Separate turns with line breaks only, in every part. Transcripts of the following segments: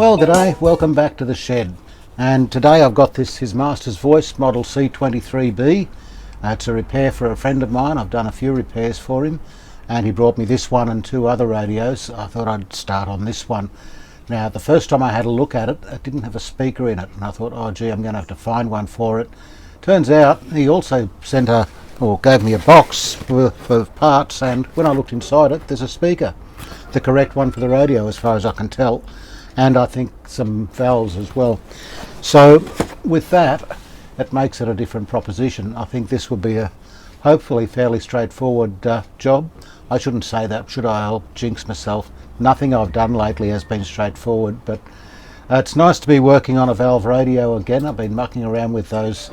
Well, g'day, welcome back to the shed. And today I've got his Master's Voice model C23B. It's a repair for a friend of mine. I've done a few repairs for him, and he brought me this one and two other radios. I thought I'd start on this one. Now, the first time I had a look at it, it didn't have a speaker in it, and I thought, oh gee, I'm going to have to find one for it. Turns out he also gave me a box for parts, and when I looked inside it, there's a speaker, the correct one for the radio as far as I can tell, and I think some valves as well. So with that, it makes it a different proposition. I think this would be a hopefully fairly straightforward job. I shouldn't say that, should I? I'll jinx myself. Nothing I've done lately has been straightforward, but it's nice to be working on a valve radio again. I've been mucking around with those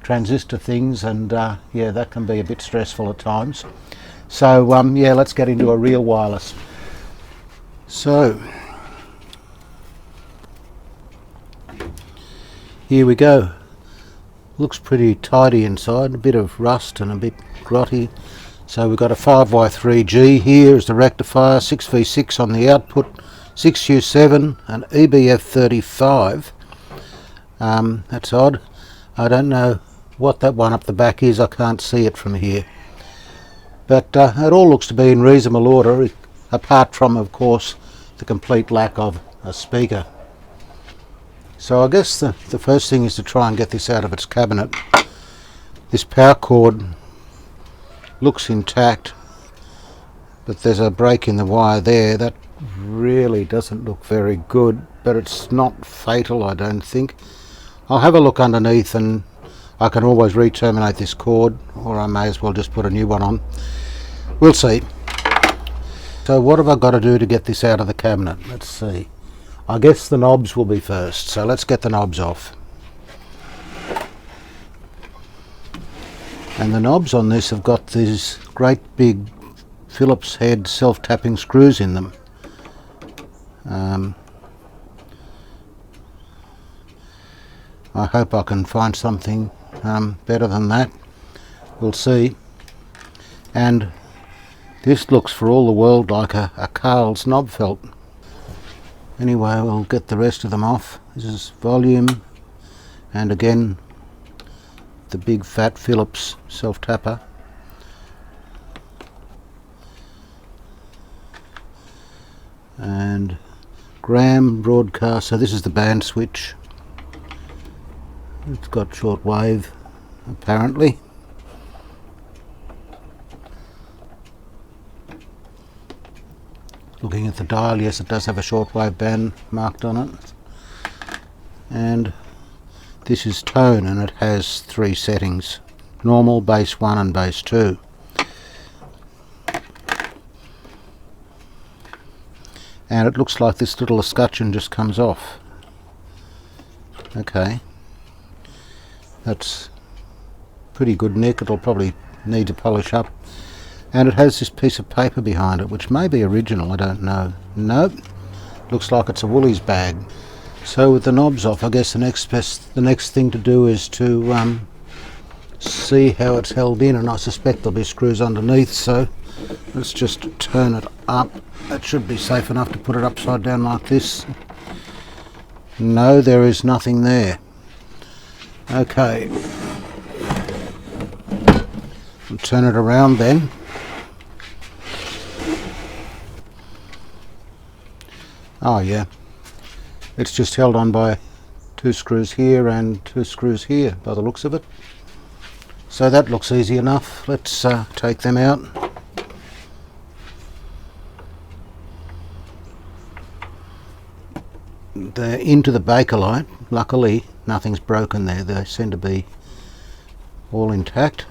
transistor things, and yeah, that can be a bit stressful at times. So yeah, let's get into a real wireless. So here we go. Looks pretty tidy inside, a bit of rust and a bit grotty. So we've got a 5Y3G here as the rectifier, 6V6 on the output, 6U7 and EBF35. That's odd. I don't know what that one up the back is, I can't see it from here. But it all looks to be in reasonable order, apart from, of course, the complete lack of a speaker. So I guess the first thing is to try and get this out of its cabinet. This power cord looks intact, but there's a break in the wire there. That really doesn't look very good, but it's not fatal, I don't think. I'll have a look underneath, and I can always re-terminate this cord, or I may as well just put a new one on. We'll see. So what have I got to do to get this out of the cabinet? Let's see. I guess the knobs will be first, so let's get the knobs off. And the knobs on this have got these great big Phillips head self-tapping screws in them. I hope I can find something better than that. We'll see. And this looks for all the world like a Carl's knob felt. Anyway, we'll get the rest of them off. This is volume, and again the big fat Phillips self-tapper. And Graham broadcast, so this is the band switch. It's got shortwave apparently. Looking at the dial, yes, it does have a shortwave band marked on it. And this is tone, and it has three settings: normal, bass 1 and bass 2. And it looks like this little escutcheon just comes off. Okay, that's pretty good nick. It'll probably need to polish up. And it has this piece of paper behind it, which may be original, I don't know. Nope, looks like it's a Woolies bag. So with the knobs off, I guess the next thing to do is to see how it's held in, and I suspect there'll be screws underneath, so let's just turn it up. It should be safe enough to put it upside down like this. No, there is nothing there. Okay, we'll turn it around then. Oh yeah, it's just held on by 2 screws here and 2 screws here by the looks of it. So that looks easy enough. Let's take them out. They're into the Bakelite. Luckily nothing's broken there. They seem to be all intact.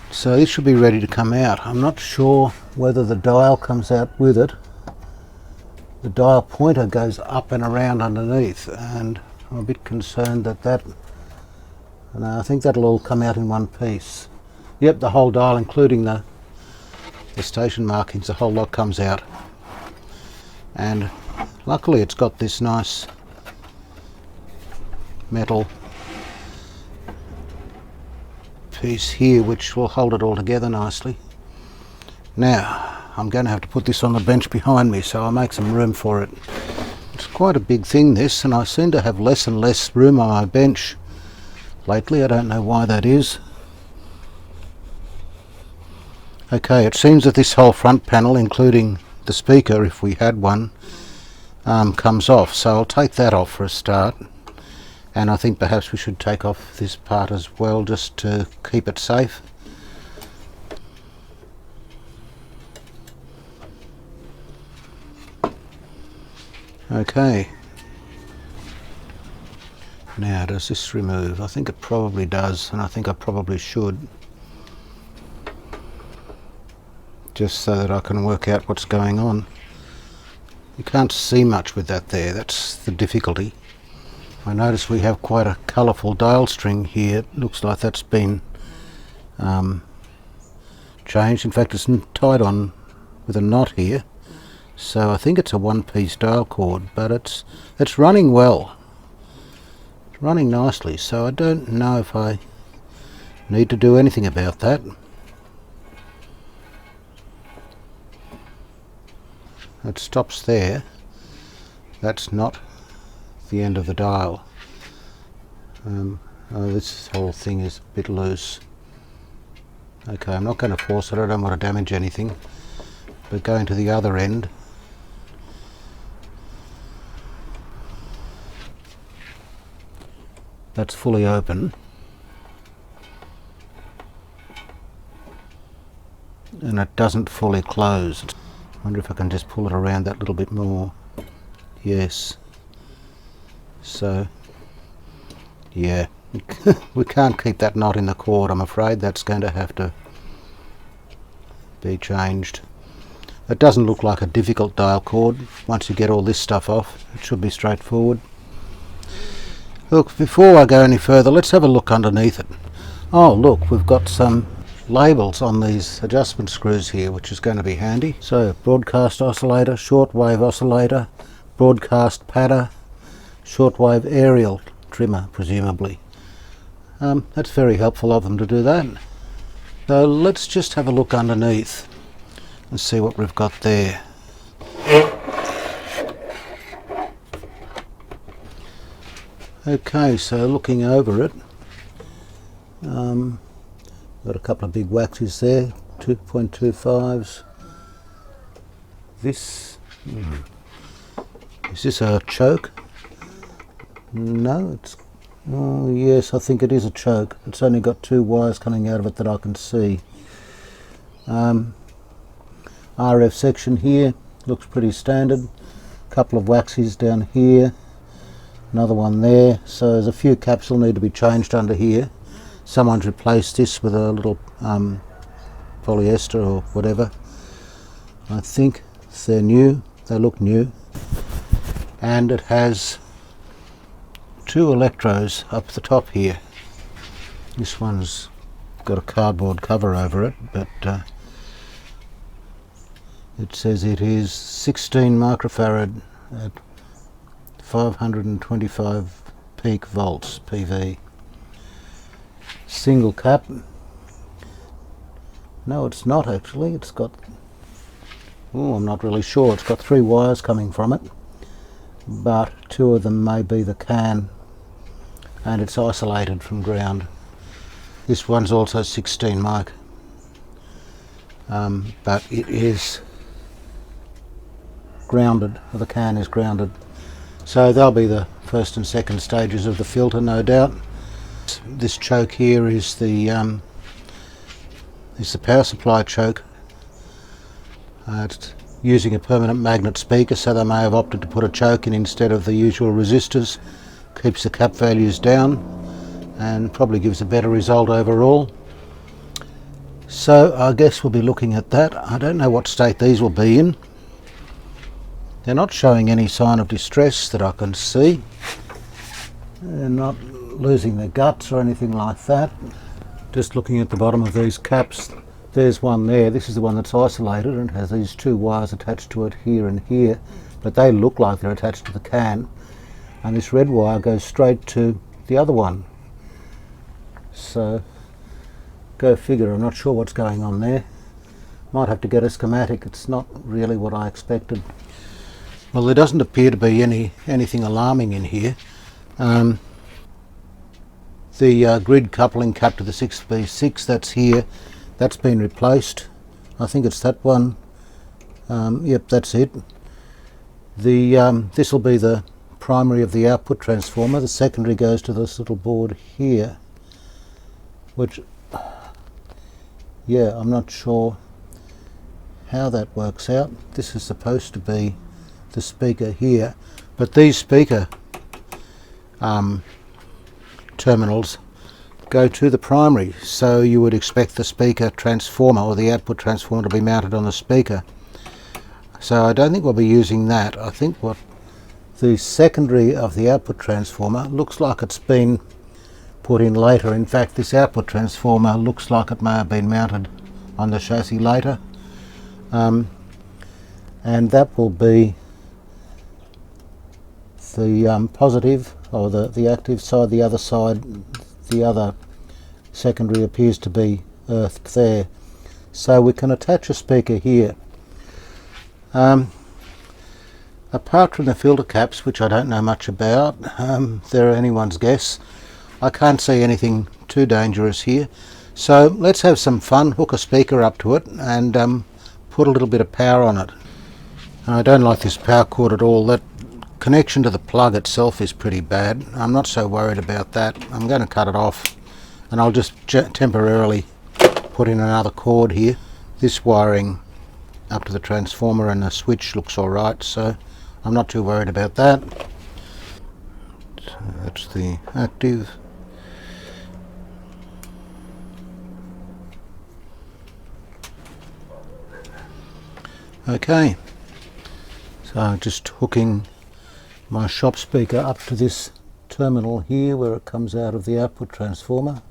So this should be ready to come out. I'm not sure whether the dial comes out with it. The dial pointer goes up and around underneath, and I'm a bit concerned that and I think that'll all come out in one piece. Yep, the whole dial, including the station markings, the whole lot comes out. And luckily it's got this nice metal piece here which will hold it all together nicely. Now I'm going to have to put this on the bench behind me, so I'll make some room for it. It's quite a big thing, this, and I seem to have less and less room on my bench lately. I don't know why that is. Okay, it seems that this whole front panel, including the speaker if we had one, comes off, so I'll take that off for a start, and I think perhaps we should take off this part as well just to keep it safe. Okay, now does this remove? I think it probably does, and I think I probably should, just so that I can work out what's going on. You can't see much with that there, that's the difficulty. I notice we have quite a colourful dial string here. It looks like that's been changed. In fact, it's tied on with a knot here, so I think it's a one-piece dial cord, but it's running well. It's running nicely, so I don't know if I need to do anything about that. It stops there. That's not the end of the dial. This whole thing is a bit loose. Okay, I'm not going to force it, I don't want to damage anything, but going to the other end, that's fully open, and it doesn't fully close. I wonder if I can just pull it around that little bit more. Yes. So, yeah, we can't keep that knot in the cord, I'm afraid. That's going to have to be changed. It doesn't look like a difficult dial cord. Once you get all this stuff off, it should be straightforward. Look, before I go any further, let's have a look underneath it. Oh, look, we've got some labels on these adjustment screws here, which is going to be handy. So, broadcast oscillator, shortwave oscillator, broadcast padder, shortwave aerial trimmer, presumably. That's very helpful of them to do that. So let's just have a look underneath and see what we've got there. Okay, so looking over it, got a couple of big waxes there, 2.25s. This, is this a choke? No, it's, oh yes, I think it is a choke. It's only got two wires coming out of it that I can see. RF section here, looks pretty standard. A couple of waxes down here, another one there. So there's a few caps will need to be changed under here. Someone's replaced this with a little polyester or whatever. I think they're new, they look new. And it has two electrodes up the top here. This one's got a cardboard cover over it, but it says it is 16 microfarad at 525 peak volts PV. Single cap. No, it's not actually. It's got, oh, I'm not really sure. It's got three wires coming from it, but two of them may be the can, and it's isolated from ground. This one's also 16 mic, but it is grounded, the can is grounded. So they'll be the first and second stages of the filter, no doubt. This choke here is the power supply choke. It's using a permanent magnet speaker, so they may have opted to put a choke in instead of the usual resistors. Keeps the cap values down and probably gives a better result overall. So I guess we'll be looking at that. I don't know what state these will be in. They're not showing any sign of distress that I can see. They're not losing their guts or anything like that. Just looking at the bottom of these caps, there's one there. This is the one that's isolated and has these two wires attached to it here and here, but they look like they're attached to the can. And this red wire goes straight to the other one. So go figure, I'm not sure what's going on there. Might have to get a schematic. It's not really what I expected. Well, there doesn't appear to be anything alarming in here. The grid coupling cap to the 6V6, that's here, that's been replaced. I think it's that one. Yep, that's it. This will be the primary of the output transformer. The secondary goes to this little board here, which, yeah, I'm not sure how that works out. This is supposed to be the speaker here, but these speaker terminals go to the primary, so you would expect the speaker transformer or the output transformer to be mounted on the speaker. So I don't think we'll be using that. I think what the secondary of the output transformer looks like it's been put in later. In fact, this output transformer looks like it may have been mounted on the chassis later, and that will be the positive, or the active side. The other side, the other secondary, appears to be earthed there, so we can attach a speaker here. Apart from the filter caps, which I don't know much about, they're anyone's guess. I can't see anything too dangerous here, so let's have some fun, hook a speaker up to it and put a little bit of power on it. And I don't like this power cord at all. That connection to the plug itself is pretty bad. I'm not so worried about that. I'm going to cut it off, and I'll just temporarily put in another cord here. This wiring up to the transformer and the switch looks alright, so I'm not too worried about that. So that's the active. Okay, so just hooking my shop speaker up to this terminal here where it comes out of the output transformer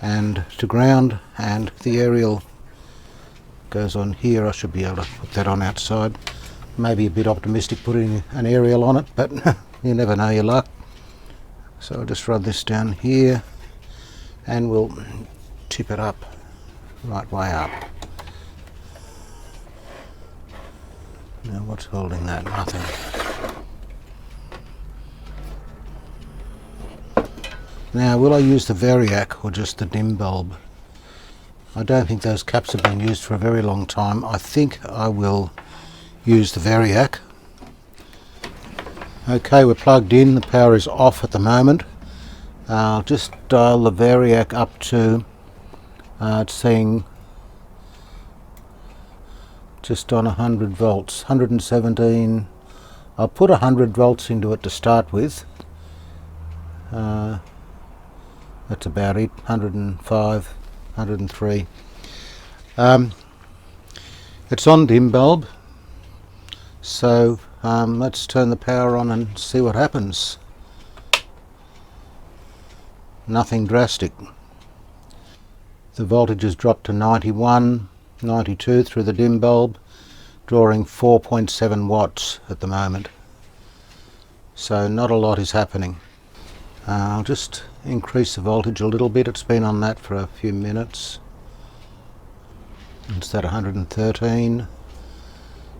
and to ground, and the aerial goes on here. I should be able to put that on outside. Maybe a bit optimistic putting an aerial on it, but you never know your luck. So I'll just run this down here and we'll tip it up, right way up. Now what's holding that? Nothing. Now, will I use the variac or just the dim bulb? I don't think those caps have been used for a very long time. I think I will use the variac. Okay, we're plugged in. The power is off at the moment. I'll just dial the variac up to, it's saying just on 100 volts, 117. I'll put 100 volts into it to start with. That's about it, 105, 103. It's on dim bulb, so let's turn the power on and see what happens. Nothing drastic. The voltage has dropped to 91, 92 through the dim bulb, drawing 4.7 watts at the moment. So not a lot is happening. I'll just increase the voltage a little bit. It's been on that for a few minutes. It's at 113.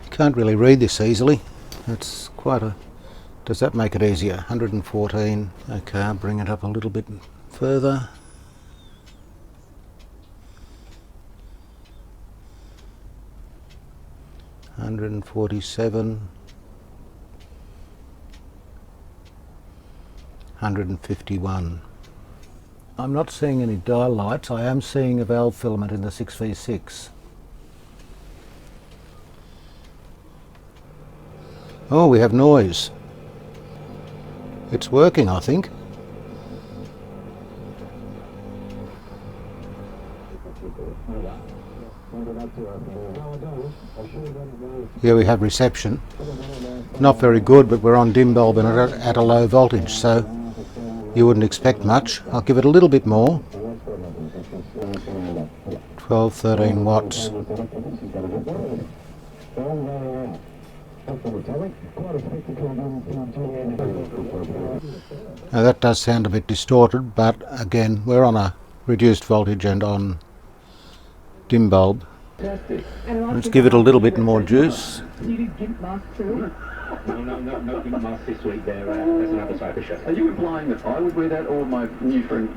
Can't really read this easily. It's quite a... Does that make it easier? 114. Okay, I'll bring it up a little bit further. $147, 151. I'm not seeing any dial lights. I am seeing a valve filament in the 6V6. Oh, we have noise. It's working, I think. Yeah, we have reception. Not very good, but we're on dim bulb and at a low voltage, so you wouldn't expect much. I'll give it a little bit more. 12, 13 watts. Now that does sound a bit distorted, but again we're on a reduced voltage and on dim bulb. Let's give it a little bit more juice.
No pink mask this week there. That's another sofa shot. Are you implying that I would wear that or my new friend?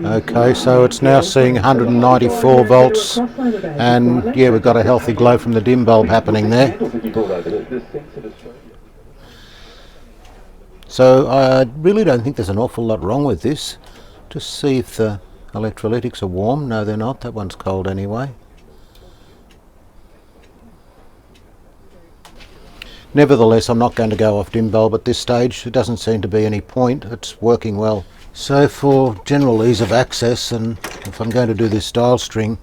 Okay, so it's now seeing 194 volts, and yeah, we've got a healthy glow from the dim bulb happening there. So I really don't think there's an awful lot wrong with this. Just see if the electrolytics are warm. No, they're not. That one's cold anyway. Nevertheless, I'm not going to go off dim bulb at this stage. There doesn't seem to be any point. It's working well. So for general ease of access, and if I'm going to do this dial string,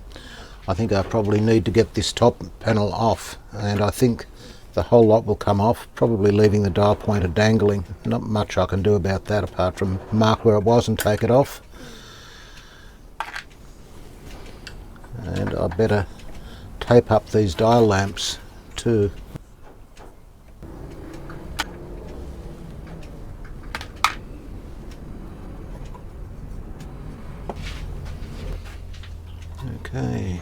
I think I probably need to get this top panel off, and I think the whole lot will come off, probably leaving the dial pointer dangling. Not much I can do about that apart from mark where it was and take it off. And I better tape up these dial lamps too. Okay.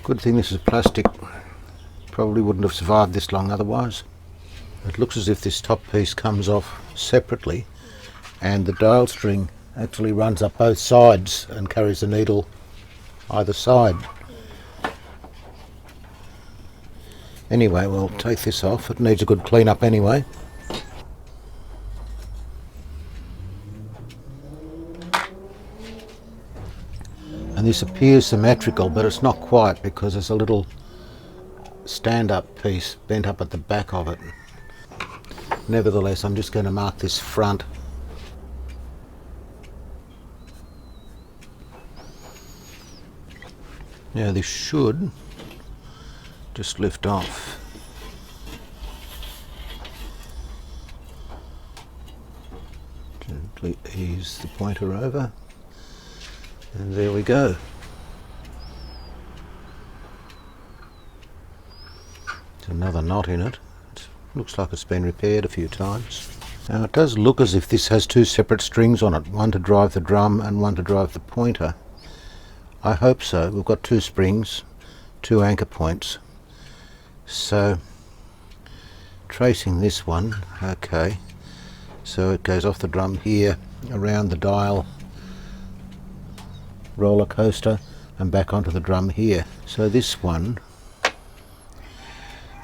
Good thing this is plastic. Probably wouldn't have survived this long otherwise. It looks as if this top piece comes off separately, and the dial string actually runs up both sides and carries the needle either side. Anyway, we'll take this off. It needs a good clean up anyway. And this appears symmetrical, but it's not quite, because there's a little stand-up piece bent up at the back of it. Nevertheless, I'm just going to mark this front. Now this should just lift off. Gently ease the pointer over. And there we go. There's another knot in it. It looks like it's been repaired a few times. Now it does look as if this has two separate strings on it, one to drive the drum and one to drive the pointer. I hope so. We've got two springs, two anchor points. So tracing this one, okay, so it goes off the drum here, around the dial roller coaster and back onto the drum here. So this one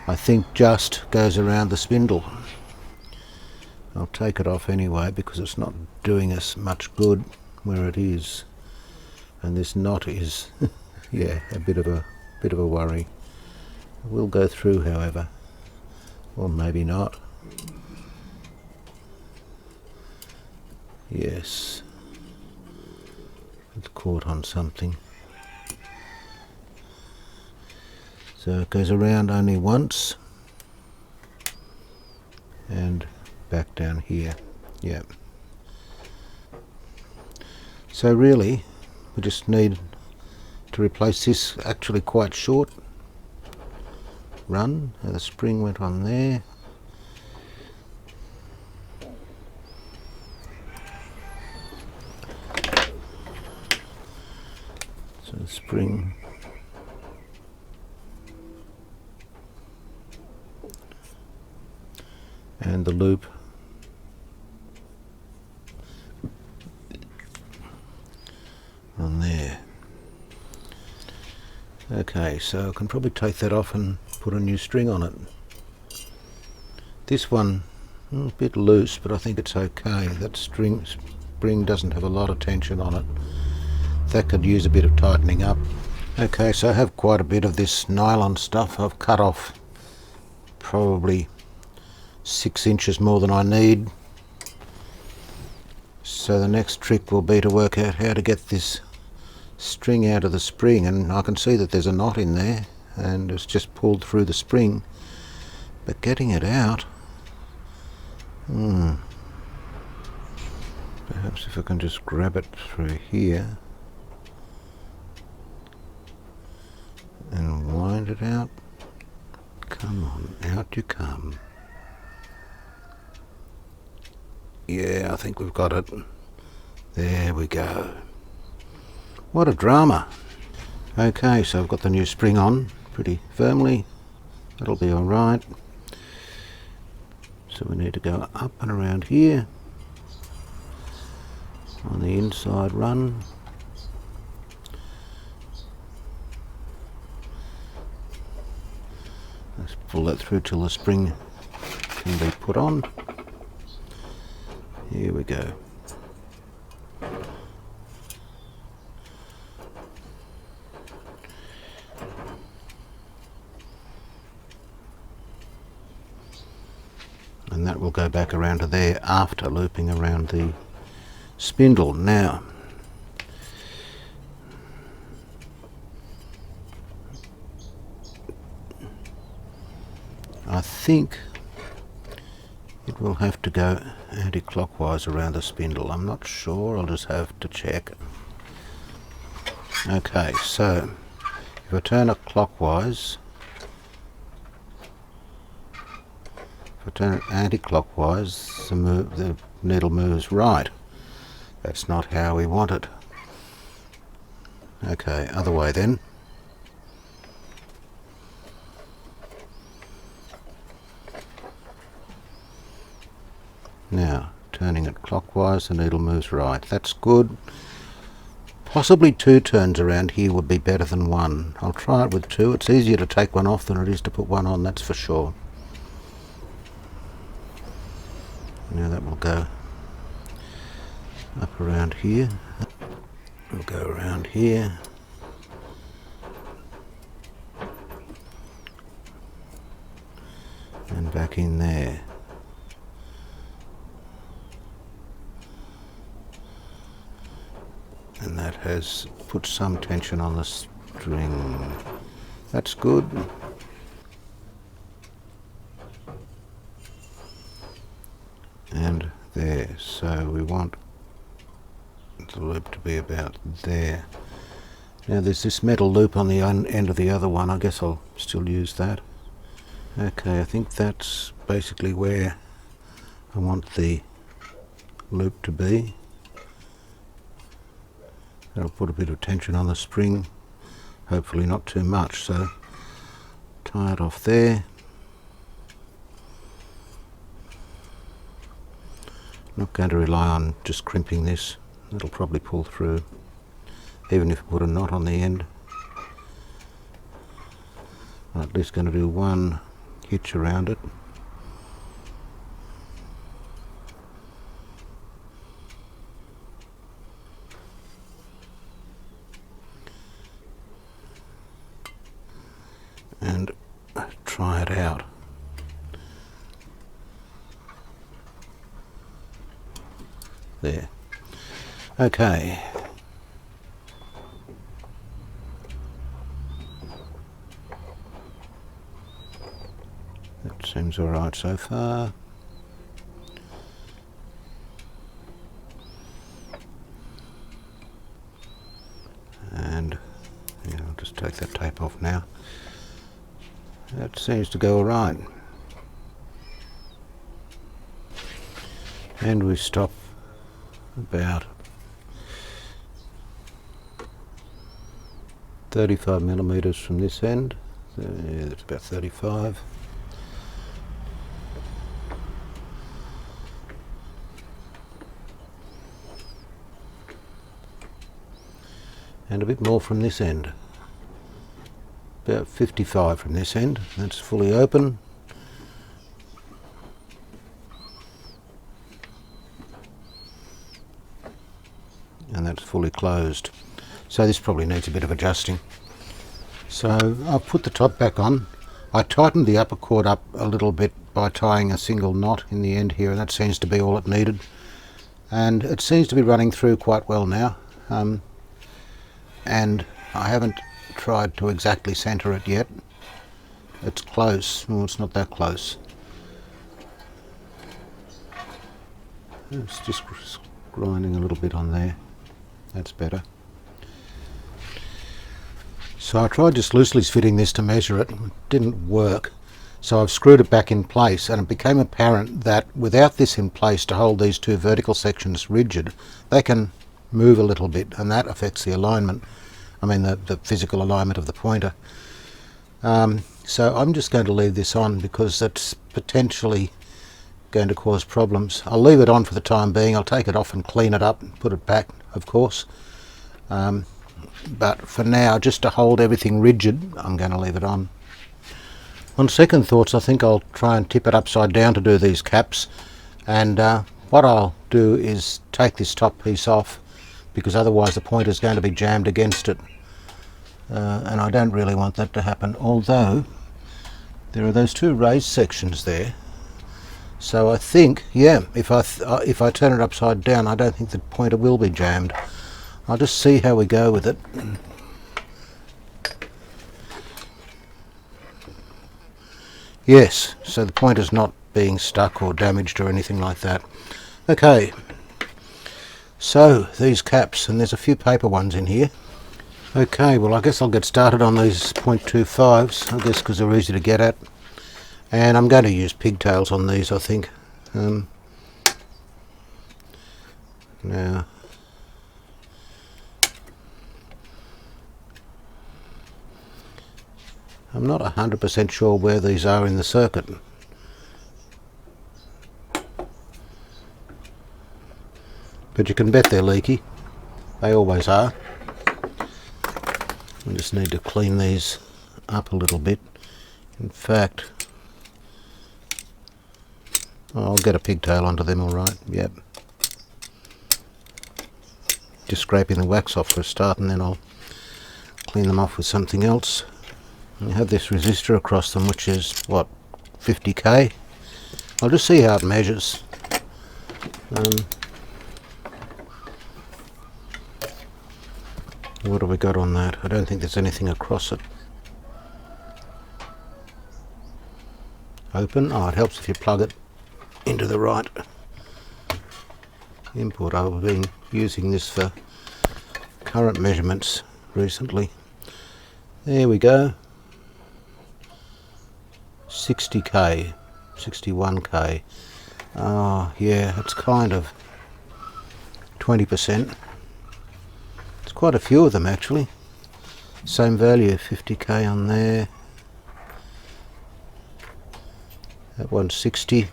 I think just goes around the spindle. I'll take it off anyway because it's not doing us much good where it is, and this knot is yeah, a bit of a worry. It will go through, however, or maybe not. Yes, it's caught on something. So it goes around only once and back down here. Yeah. So really we just need to replace this actually quite short run. Now the spring went on there. So the spring and the loop on there. Okay, so I can probably take that off and put a new string on it. This one a bit loose, but I think it's okay. That spring doesn't have a lot of tension on it. That could use a bit of tightening up. Okay, so I have quite a bit of this nylon stuff. I've cut off probably 6 inches more than I need. So the next trick will be to work out how to get this string out of the spring, and I can see that there's a knot in there and it's just pulled through the spring, but getting it out, perhaps if I can just grab it through here. and wind it out. Come on, out you come. Yeah, I think we've got it. There we go. What a drama. Okay, so I've got the new spring on pretty firmly. That'll be alright. So we need to go up and around here on the inside run. Let's pull that through till the spring can be put on. Here we go. And that will go back around to there after looping around the spindle. Now, I think it will have to go anti-clockwise around the spindle. I'm not sure, I'll just have to check. Okay, so if I turn it clockwise, if I turn it anti-clockwise, the needle moves right. That's not how we want it. Okay, other way then. Now, turning it clockwise, the needle moves right. That's good. Possibly 2 turns around here would be better than 1. I'll try it with 2. It's easier to take one off than it is to put one on, that's for sure. Now that will go up around here. We'll go around here. And back in there. And that has put some tension on the string. That's good. And there, so we want the loop to be about there. Now there's this metal loop on the end of the other one. I guess I'll still use that. Okay, I think that's basically where I want the loop to be. That'll put a bit of tension on the spring, hopefully not too much, so tie it off there. Not going to rely on just crimping this, it'll probably pull through, even if I put a knot on the end. I'm at least going to do one hitch around it. And try it out. There. Okay. That seems all right so far. And yeah, I'll just take that tape off now. That seems to go all right. And we stop about 35 millimeters from this end. Yeah, that's about 35. And a bit more from this end. About 55 from this end. That's fully open. And that's fully closed. So this probably needs a bit of adjusting. So I've put the top back on. I tightened the upper cord up a little bit by tying a single knot in the end here, and that seems to be all it needed. And it seems to be running through quite well now. And I haven't tried to exactly center it yet. It's close. Well, it's not that close. It's just grinding a little bit on there. That's better. So I tried just loosely fitting this to measure it. It didn't work. So I've screwed it back in place, and it became apparent that without this in place to hold these two vertical sections rigid, they can move a little bit, and that affects the alignment. I mean the physical alignment of the pointer. So I'm just going to leave this on because that's potentially going to cause problems. I'll leave it on for the time being. I'll take it off and clean it up and put it back, of course. But for now, just to hold everything rigid, I'm going to leave it on. On second thoughts, I think I'll try and tip it upside down to do these caps, and what I'll do is take this top piece off, because otherwise the pointer is going to be jammed against it, and I don't really want that to happen, although there are those two raised sections there. So I think, yeah, if I turn it upside down, I don't think the pointer will be jammed. I'll just see how we go with it. Yes, so the pointer's not being stuck or damaged or anything like that. Okay, so these caps, and there's a few paper ones in here. Okay, well I guess I'll get started on these 0.25s, I guess because they're easy to get at. And I'm going to use pigtails on these, I think. Now, I'm not 100% sure where these are in the circuit. But you can bet they're leaky. They always are. We just need to clean these up a little bit. In fact, I'll get a pigtail onto them, alright, yep. Just scraping the wax off for a start, and then I'll clean them off with something else. I have this resistor across them, which is, what, 50k? I'll just see how it measures. What have we got on that? I don't think there's anything across it. Open. Oh, it helps if you plug it into the right input. I've been using this for current measurements recently. There we go. 60k, 61k. Oh yeah, it's kind of 20%. It's quite a few of them actually. Same value, 50k on there. That one's 60.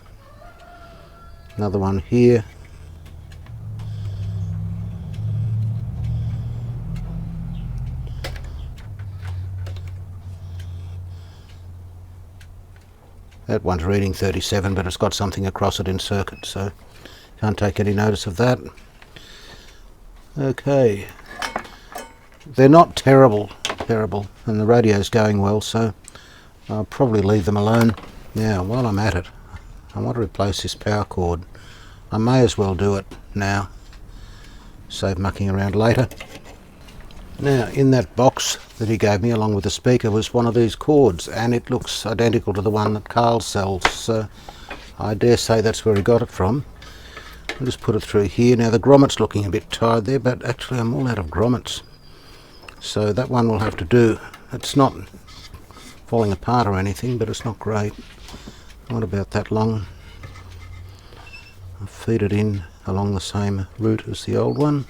Another one here. That one's reading 37, but it's got something across it in circuit, so can't take any notice of that. Okay. They're not terrible, and the radio's going well, so I'll probably leave them alone. Now, while I'm at it, I want to replace this power cord. I may as well do it now, save mucking around later. Now, in that box that he gave me along with the speaker was one of these cords, and it looks identical to the one that Carl sells, so I dare say that's where he got it from. I'll just put it through here. Now the grommet's looking a bit tired there, but actually I'm all out of grommets, so that one will have to do. It's not falling apart or anything, but it's not great. What about that long? I'll feed it in along the same route as the old one.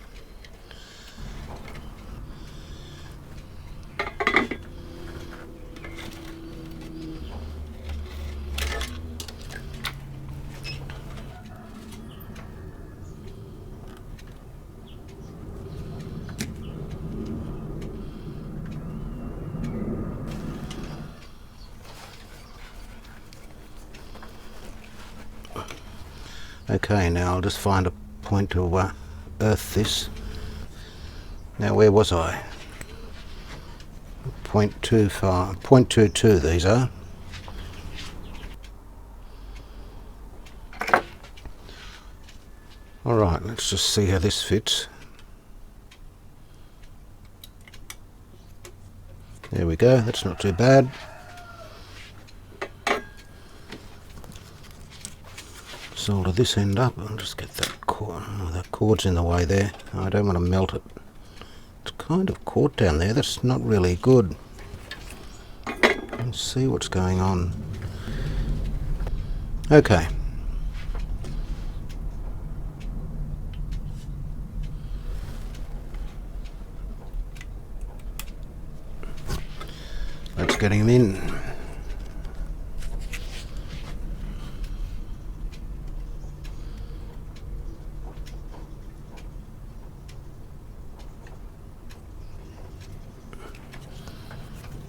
Okay, now I'll just find a point to earth this. Now where was I? 0.25, 0.22 these are. Alright, let's just see how this fits. There we go, that's not too bad. Solder this end up. I'll just get that cord. Oh, that cord's in the way there. I don't want to melt it. It's kind of caught down there. That's not really good. Let's see what's going on. Okay. Let's get him in.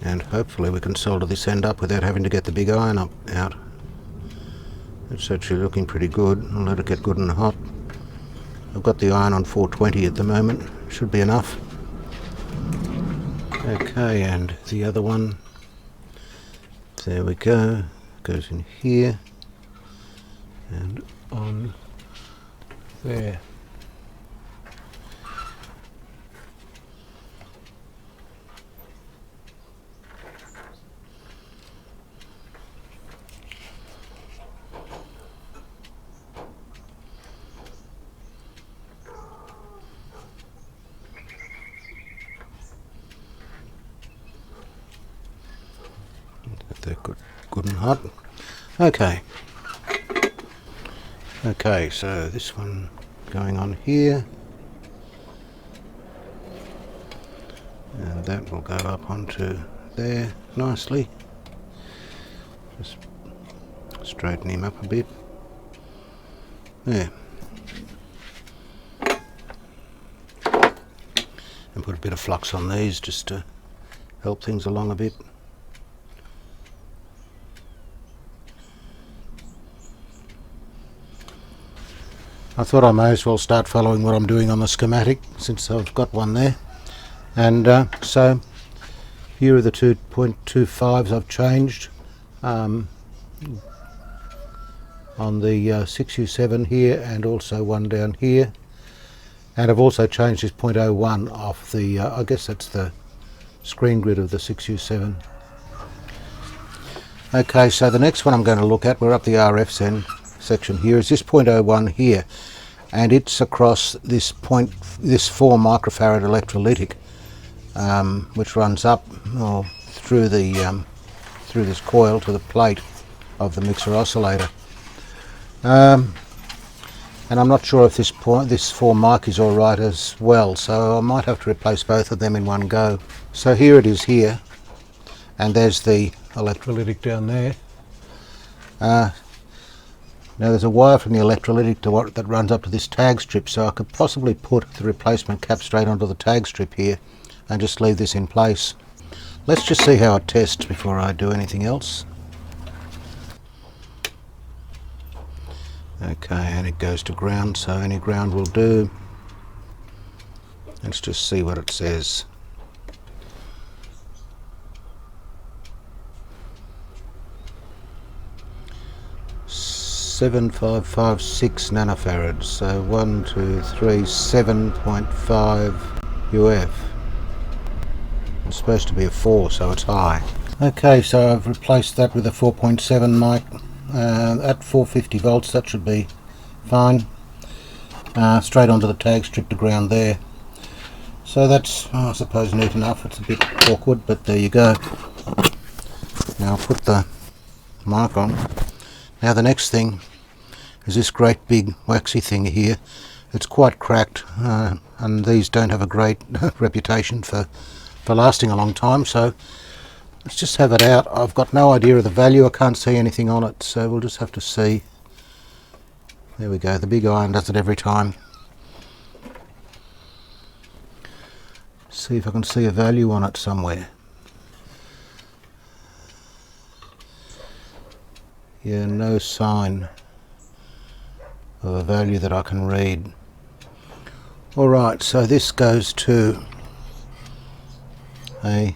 And hopefully we can solder this end up without having to get the big iron out. It's actually looking pretty good. I'll let it get good and hot. I've got the iron on 420 at the moment. Should be enough. Okay, and the other one. There we go. Goes in here. And on there. They're good and hot. Okay. Okay, so this one going on here. And that will go up onto there nicely. Just straighten him up a bit. There. And put a bit of flux on these just to help things along a bit. I thought I may as well start following what I'm doing on the schematic since I've got one there. And so here are the 2.25s I've changed on the 6U7 here, and also one down here. And I've also changed this 0.01 off the, I guess that's the screen grid of the 6U7. Okay, so the next one I'm going to look at, we're up the RF section here, is this 0.01 here, and it's across this 4 microfarad electrolytic, which runs up through this coil to the plate of the mixer oscillator. And I'm not sure if this 4 mic is alright as well, so I might have to replace both of them in one go. So here it is here, and there's the electrolytic down there. Now there's a wire from the electrolytic that runs up to this tag strip, so I could possibly put the replacement cap straight onto the tag strip here and just leave this in place. Let's just see how it tests before I do anything else. Okay, and it goes to ground, so any ground will do. Let's just see what it says. 7.556 nanofarads, so 1, 2, 3, 7.5 UF. It's supposed to be a 4, so it's high. Okay, so I've replaced that with a 4.7 mic at 450 volts. That should be fine. Straight onto the tag strip to ground there. So that's, I suppose, neat enough. It's a bit awkward, but there you go. Now I'll put the mic on. Now the next thing is this great big waxy thing here. It's quite cracked, and these don't have a great reputation for lasting a long time, so let's just have it out. I've got no idea of the value, I can't see anything on it, so we'll just have to see. There we go, the big iron does it every time. See if I can see a value on it somewhere. Yeah, no sign of a value that I can read. Alright, so this goes to a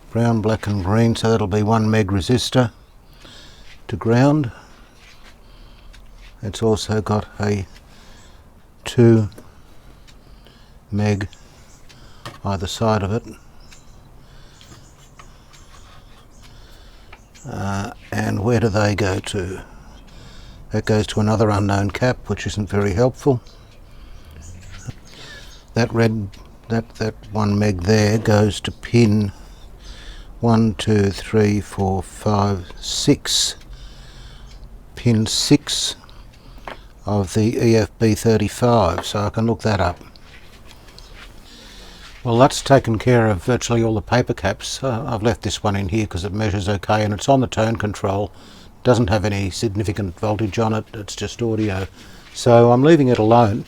brown, black and green, so that'll be 1 meg resistor to ground. It's also got a 2 meg either side of it. And where do they go to? That goes to another unknown cap, which isn't very helpful. That red that 1 meg there goes to pin 1, 2, 3, 4, 5, 6. Pin 6 of the EFB35, so I can look that up. Well, that's taken care of virtually all the paper caps. I've left this one in here because it measures okay, and it's on the tone control. Doesn't have any significant voltage on it, it's just audio. So I'm leaving it alone.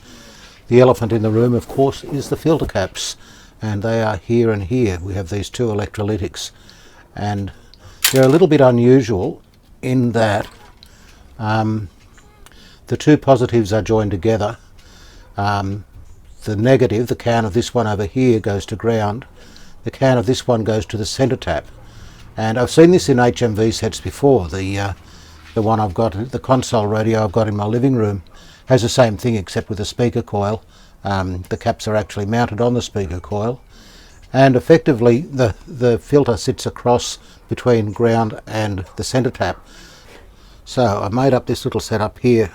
The elephant in the room, of course, is the filter caps, and they are here and here. We have these 2 electrolytics, and they're a little bit unusual in that the 2 positives are joined together. The negative, the can of this one over here, goes to ground. The can of this one goes to the centre tap. And I've seen this in HMV sets before. The one I've got, the console radio I've got in my living room, has the same thing except with a speaker coil. The caps are actually mounted on the speaker coil, and effectively the filter sits across between ground and the centre tap. So I made up this little setup here.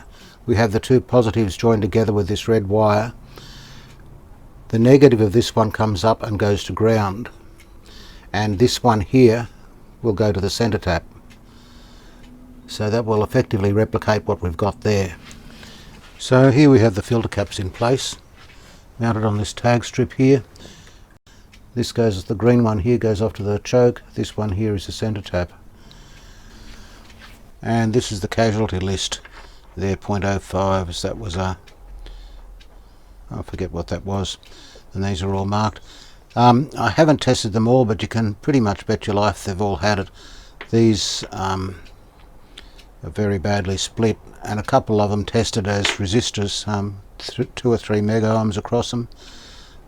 We have the 2 positives joined together with this red wire. The negative of this one comes up and goes to ground, and this one here will go to the centre tap. So that will effectively replicate what we've got there. So here we have the filter caps in place, mounted on this tag strip here. This goes, the green one here goes off to the choke, this one here is the centre tap. And this is the casualty list there, 0.05, that was a, I forget what that was, and these are all marked. I haven't tested them all, but you can pretty much bet your life they've all had it. These are very badly split, and a couple of them tested as resistors, 2 or 3 mega ohms across them.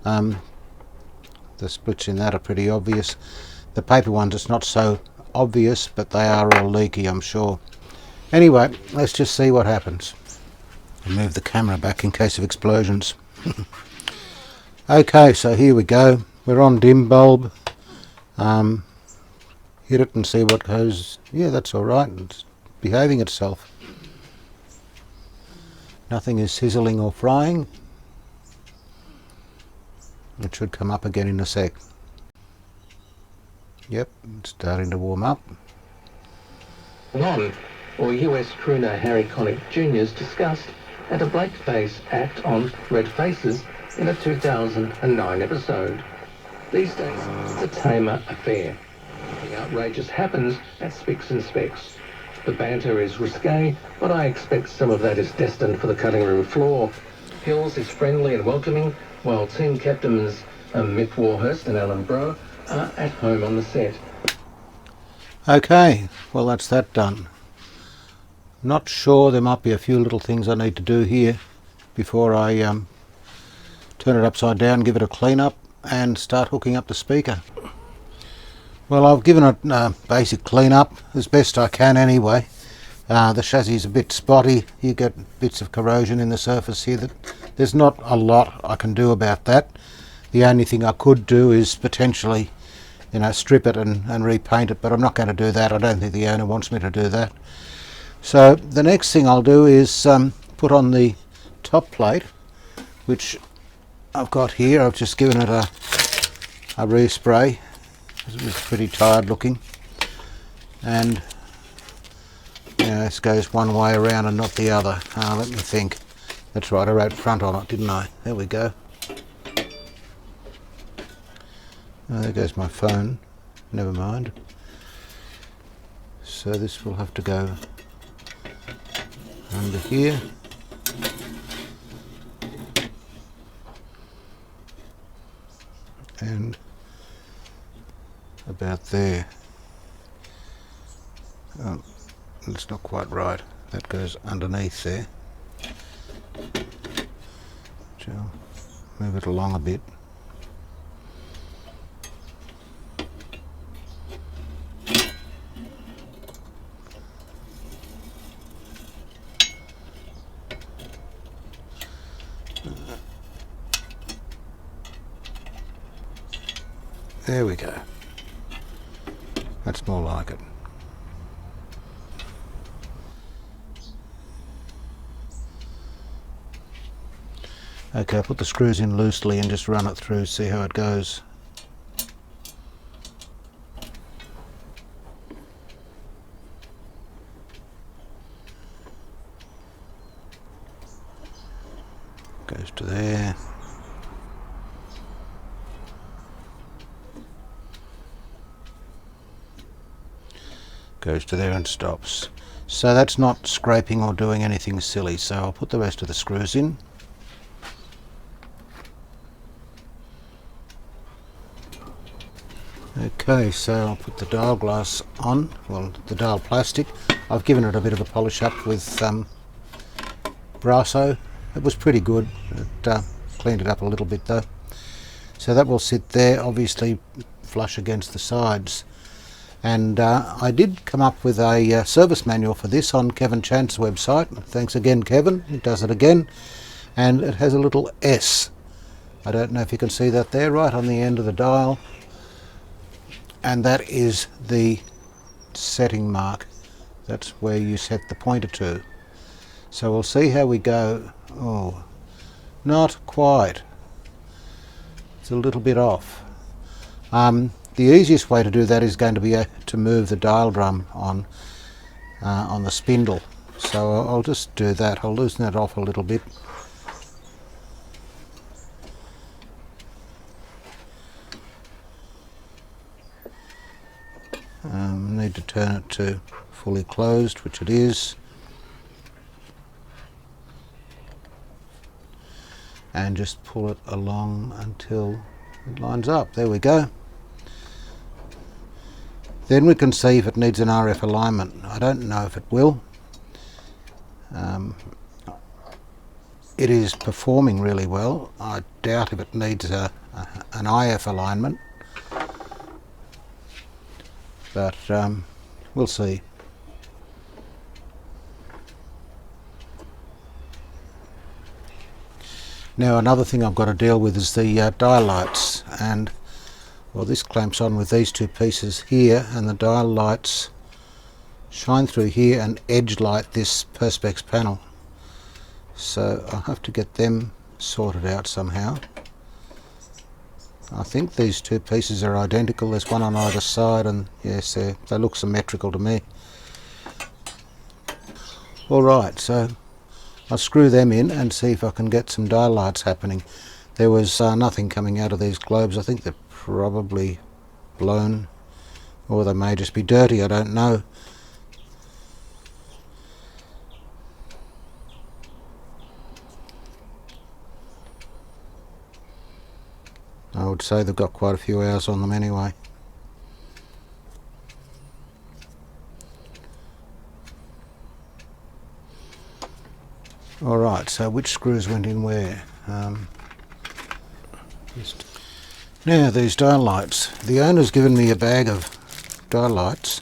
The splits in that are pretty obvious. The paper ones, it's not so obvious, but they are all leaky, I'm sure. Anyway, let's just see what happens. I'll move the camera back in case of explosions. Okay, so here we go. We're on dim bulb. Hit it and see what goes. Yeah, that's alright. It's behaving itself. Nothing is sizzling or frying. It should come up again in a sec. Yep, it's starting to warm up.
On, or US crooner Harry Connick Jr.'s discussed at a blackface act on Red Faces in a 2009 episode. These days, it's a tamer affair. The outrageous happens at Spicks and Specs. The banter is risque, but I expect some of that is destined for the cutting room floor. Hills is friendly and welcoming, while team captains Mick Warhurst and Alan Bro are at home on the set.
Okay, well that's that done. Not sure, there might be a few little things I need to do here before I turn it upside down, give it a clean up and start hooking up the speaker. Well, I've given it a basic clean up as best I can anyway. The chassis is a bit spotty, you get bits of corrosion in the surface here. There's not a lot I can do about that. The only thing I could do is potentially, you know, strip it and repaint it, but I'm not going to do that. I don't think the owner wants me to do that. So the next thing I'll do is put on the top plate, which I've got here. I've just given it a respray. It was pretty tired looking, and you know, this goes one way around and not the other. Let me think. That's right, I wrote front on it, didn't I? There we go. Oh, there goes my phone. Never mind. So this will have to go under here. And about there. Oh, that's not quite right. That goes underneath there. So move it along a bit. There we go. That's more like it. Okay, I'll put the screws in loosely and just run it through, see how it goes. Goes to there. Goes to there and stops. So that's not scraping or doing anything silly, so I'll put the rest of the screws in. Okay, so I'll put the dial glass on, well, the dial plastic. I've given it a bit of a polish up with Brasso. It was pretty good. It cleaned it up a little bit though. So that will sit there, obviously flush against the sides. And I did come up with a service manual for this on Kevin Chant's website. Thanks again, Kevin. He does it again. And it has a little S. I don't know if you can see that there, right on the end of the dial. And that is the setting mark. That's where you set the pointer to. So we'll see how we go. Oh, not quite. It's a little bit off. The easiest way to do that is going to be to move the dial drum on the spindle. So I'll just do that. I'll loosen it off a little bit. Need to turn it to fully closed, which it is. And just pull it along until it lines up. There we go. Then we can see if it needs an RF alignment. I don't know if it will. It is performing really well. I doubt if it needs an IF alignment. But we'll see. Now another thing I've got to deal with is the dial lights, and well, this clamps on with these two pieces here, and the dial lights shine through here and edge light this Perspex panel. So I'll have to get them sorted out somehow. I think these two pieces are identical. There's one on either side, and yes, they look symmetrical to me. Alright, so I'll screw them in and see if I can get some dial lights happening. There was nothing coming out of these globes. I think they're probably blown, or they may just be dirty, I don't know. I would say they've got quite a few hours on them anyway. Alright, so which screws went in where? Now these dial lights. The owner's given me a bag of dial lights,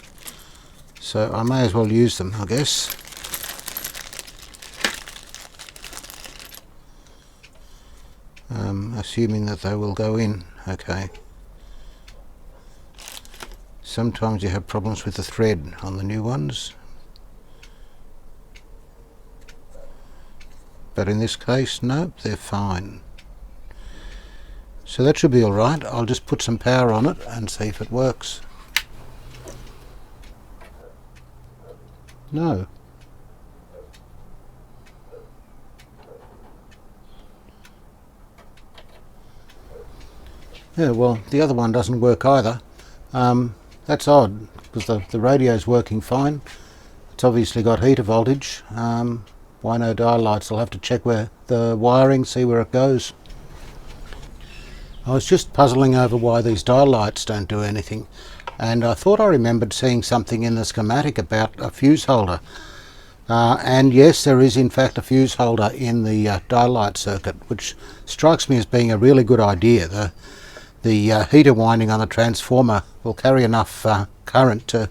so I may as well use them, I guess. Assuming that they will go in. Okay. Sometimes you have problems with the thread on the new ones, but in this case, nope, they're fine. So that should be alright. I'll just put some power on it and see if it works. No. Yeah, well, the other one doesn't work either. That's odd, because the radio's working fine. It's obviously got heater voltage. Why no dial lights? I'll have to check where the wiring, see where it goes. I was just puzzling over why these dial lights don't do anything, and I thought I remembered seeing something in the schematic about a fuse holder. And yes, there is in fact a fuse holder in the dial light circuit, which strikes me as being a really good idea. The heater winding on the transformer will carry enough current to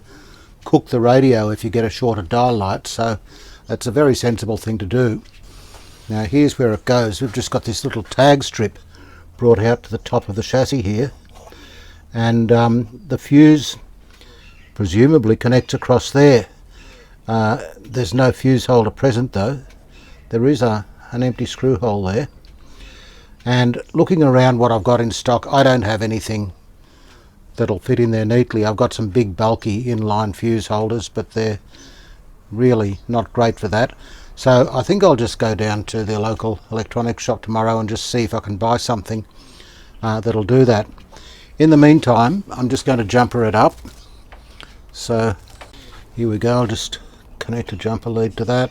cook the radio if you get a shorter dial light, so that's a very sensible thing to do. Now here's where it goes. We've just got this little tag strip brought out to the top of the chassis here, and the fuse presumably connects across there. There's no fuse holder present though. There is an empty screw hole there. And looking around what I've got in stock, I don't have anything that'll fit in there neatly. I've got some big bulky inline fuse holders, but they're really not great for that. So I think I'll just go down to the local electronics shop tomorrow and just see if I can buy something that'll do that. In the meantime, I'm just going to jumper it up. So here we go. I'll just connect a jumper lead to that.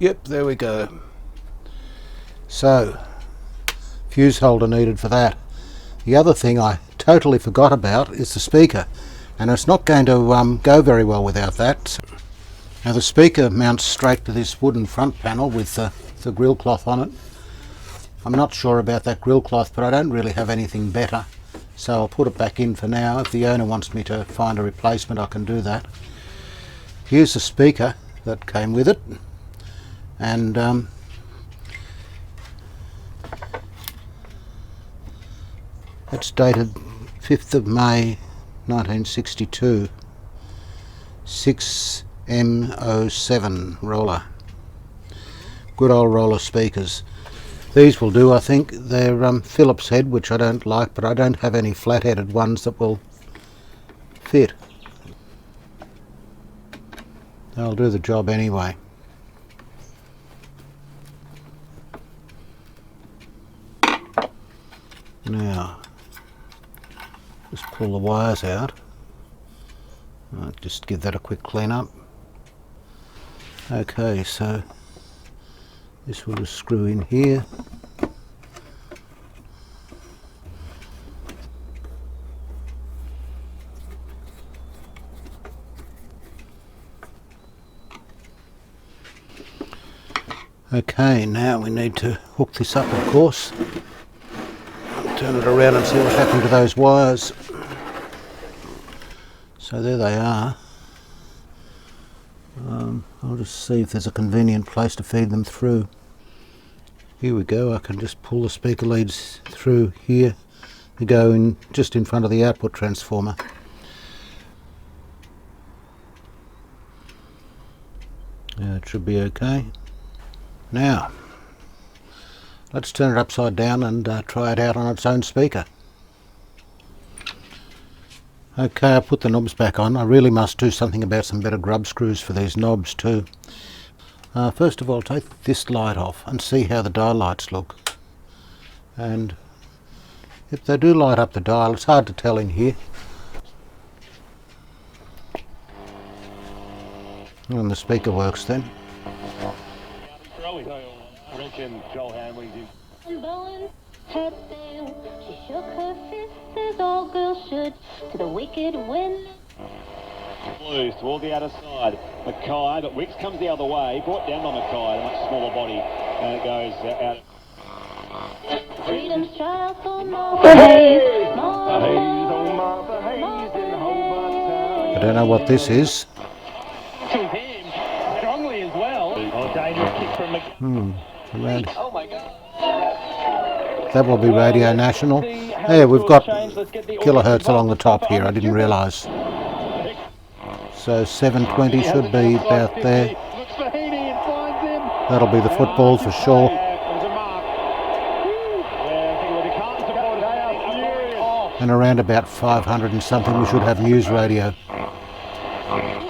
Yep, there we go. So, fuse holder needed for that. The other thing I totally forgot about is the speaker, and it's not going to go very well without that. Now the speaker mounts straight to this wooden front panel with the grill cloth on it. I'm not sure about that grill cloth, but I don't really have anything better, so I'll put it back in for now. If the owner wants me to find a replacement, I can do that. Here's the speaker that came with it, and it's dated 5th of May 1962, 6M07 roller. Good old roller speakers. These will do, I think. They're Phillips head, which I don't like, but I don't have any flat-headed ones that will fit. They'll do the job anyway. Now, just pull the wires out. Just give that a quick clean up. Okay, so this will just screw in here. Okay, now we need to hook this up, of course. Turn it around and see what happened to those wires. So there they are. I'll just see if there's a convenient place to feed them through. Here we go. I can just pull the speaker leads through here. They go in just in front of the output transformer. Yeah, it should be okay. Now, let's turn it upside down and try it out on its own speaker. Okay, I put the knobs back on. I really must do something about some better grub screws for these knobs too. First of all, take this light off and see how the dial lights look. And if they do light up the dial, it's hard to tell in here. And the speaker works then.
Head down, she shook her fist as all girls should to the wicked wind.
Blues toward the outer side. Mackay, but Wicks comes the other way, brought down by Mackay, a much smaller body, and it goes out.
Freedom's child, so Martha Hayes, Martha Hayes,
I don't know what this is.
To him, strongly as well. Oh, dangerous kick from Mackay.
Around.
Oh my God.
That will be Radio National. Yeah, we've got kilohertz along the top here, I didn't realise. So 720 should be about there. That'll be the football for sure. And around about 500 and something we should have news radio.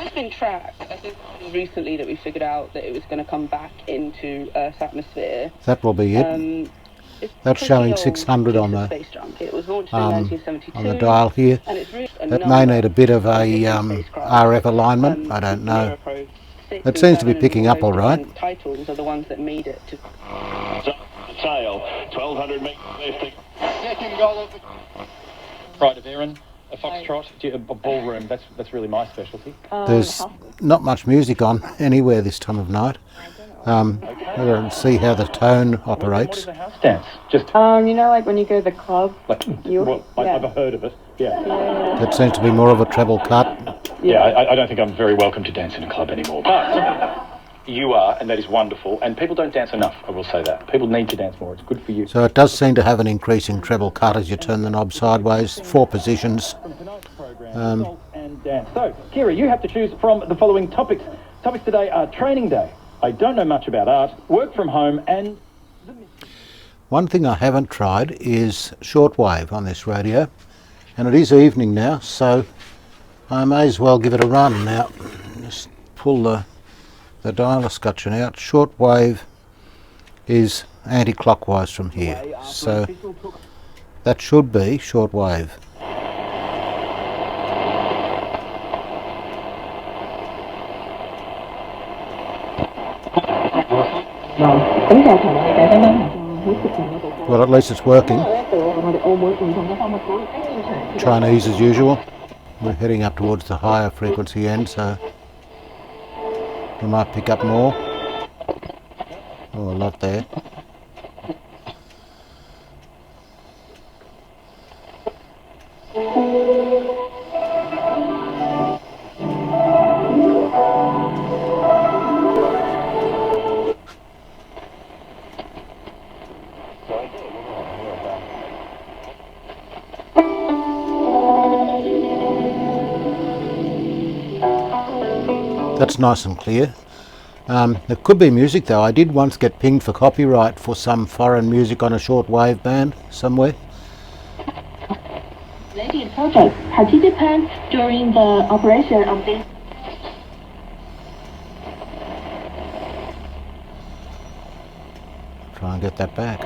It's been tracked. I think it was recently that we figured out that it was going to come back into Earth's atmosphere.
That will be it. That's showing 600 on the
It was launched in 1972,
on the dial here.
and it's really
It may need a bit of a RF alignment, I don't know. It seems to be picking up all right.
Titles are the ones that made it to
Tail, 1200 metres left.
Second goal of the Pride of Erin, a foxtrot, a ballroom. That's really my specialty.
There's not much music on anywhere this time of night. We'll see how the tone operates.
What is a house dance? Just
you know, like when you go to the club.
like, well, I've heard of it. Yeah.
It seems to be more of a treble cut.
Yeah. I don't think I'm very welcome to dance in a club anymore. But you are, and that is wonderful. And people don't dance enough, I will say that. People need to dance more. It's good for you.
So it does seem to have an increasing treble cut as you turn the knob sideways, 4 positions.
And dance. So, Kira, you have to choose from the following topics. Topics today are training day, I don't know much about art, work from home, and...
One thing I haven't tried is shortwave on this radio, and it is evening now, so I may as well give it a run now. Just pull the dial escutcheon out. Shortwave is anti-clockwise from here, so that should be shortwave. Well, at least it's working. Chinese as usual. We're heading up towards the higher frequency end, so we might pick up more. Oh, a lot there. That's nice and clear. There could be music though. I did once get pinged for copyright for some foreign music on a shortwave band somewhere.
Project participants during the operation of this.
Try and get that back.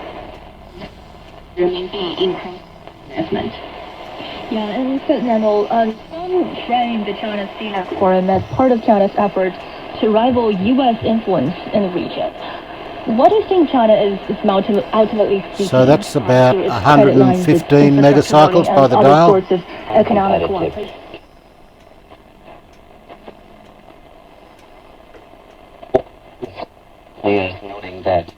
Investment.
Yeah, and for example, some frame the China's CNET forum as part of China's efforts to rival U.S. influence in the region. What do you think China is ultimately seeking?
So that's about 115 megacycles by the dial.
Sorts of economic cooperation.
Players noting that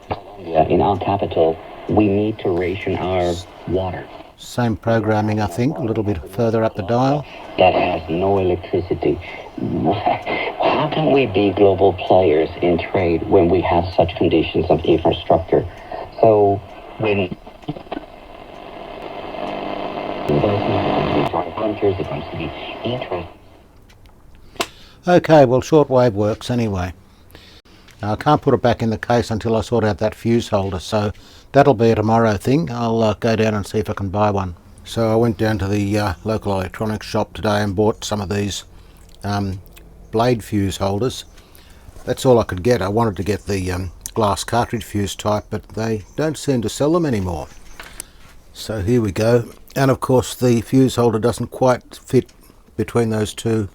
Colombia, in our capital, we need to ration our water.
Same programming, I think, a little bit further up the dial.
That has no electricity. How can we be global players in trade when we have such conditions of infrastructure? So when joint ventures, it comes to be interest.
Okay, well, shortwave works anyway. Now, I can't put it back in the case until I sort out that fuse holder, so that'll be a tomorrow thing. I'll go down and see if I can buy one. So I went down to the local electronics shop today and bought some of these blade fuse holders. That's all I could get. I wanted to get the glass cartridge fuse type, but they don't seem to sell them anymore. So here we go. And of course the fuse holder doesn't quite fit between those two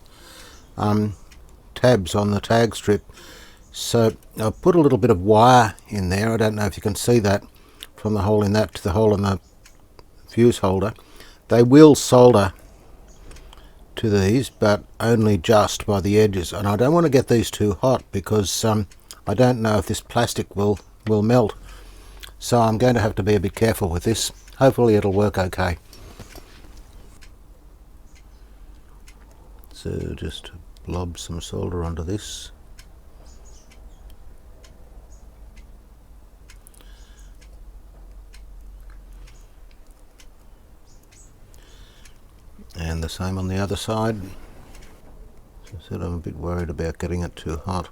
tabs on the tag strip. So I put a little bit of wire in there. I don't know if you can see that from the hole in that to the hole in the fuse holder. They will solder to these, but only just by the edges, and I don't want to get these too hot because I don't know if this plastic will melt, so I'm going to have to be a bit careful with this. Hopefully it'll work okay. So just blob some solder onto this. And the same on the other side. As I said, I'm a bit worried about getting it too hot.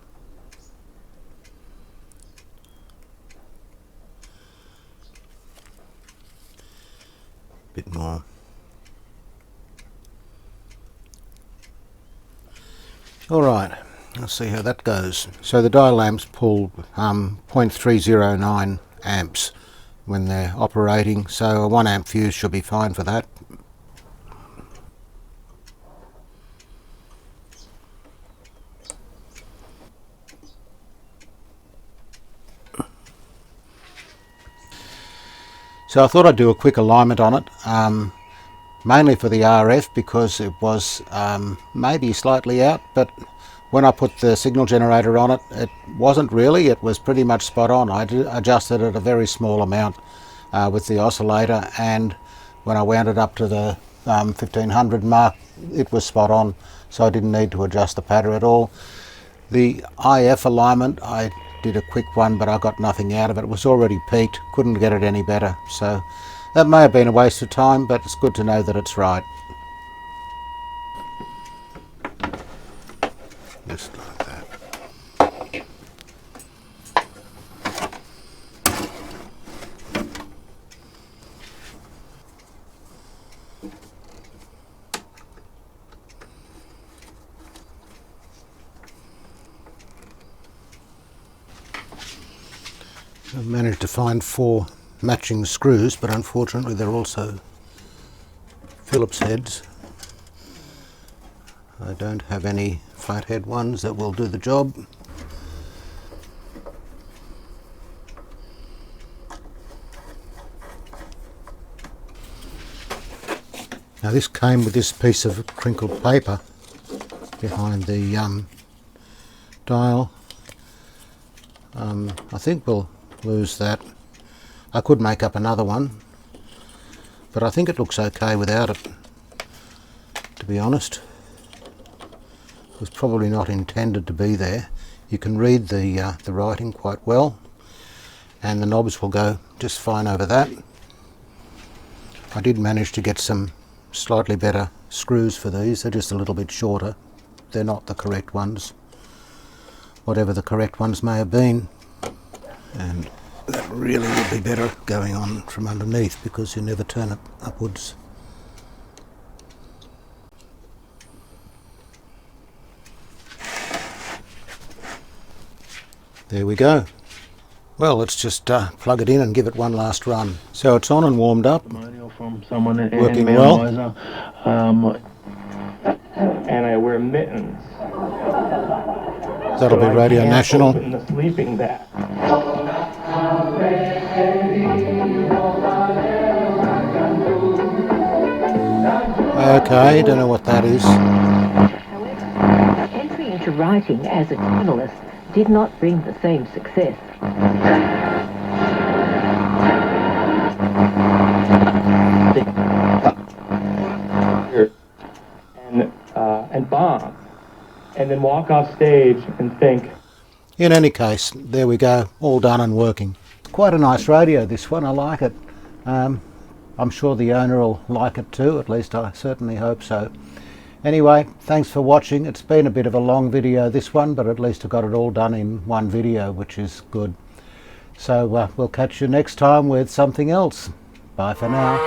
A bit more. Alright, let's see how that goes. So the dial lamps pull 0.309 amps when they're operating, so a 1 amp fuse should be fine for that. So I thought I'd do a quick alignment on it, mainly for the RF because it was maybe slightly out, but when I put the signal generator on it, it wasn't really, it was pretty much spot on. I adjusted it a very small amount with the oscillator, and when I wound it up to the 1500 mark, it was spot on, so I didn't need to adjust the pattern at all. The IF alignment, I did a quick one, but I got nothing out of it. It was already peaked, couldn't get it any better. So that may have been a waste of time, but it's good to know that it's right. Just like that. I've managed to find 4 matching screws, but unfortunately they're also Phillips heads. I don't have any flathead ones that will do the job. Now this came with this piece of crinkled paper behind the dial. I think we'll lose that. I could make up another one, but I think it looks okay without it, to be honest. It was probably not intended to be there. You can read the writing quite well, and the knobs will go just fine over that. I did manage to get some slightly better screws for these. They're just a little bit shorter. They're not the correct ones, whatever the correct ones may have been. And that really would be better going on from underneath, because you never turn it upwards. There we go. Well, let's just plug it in and give it one last run. So it's on and warmed up.
From someone
working well.
And I wear mittens.
That'll be Radio National.
Open the sleeping bag.
Okay, don't know what that is.
However, entry into writing as a journalist did not bring the same success.
And bomb, and then walk off stage and think.
In any case, there we go, all done and working. Quite a nice radio, this one. I like it. I'm sure the owner will like it too, at least I certainly hope so. Anyway, thanks for watching. It's been a bit of a long video, this one, but at least I got it all done in one video, which is good. So we'll catch you next time with something else. Bye for now.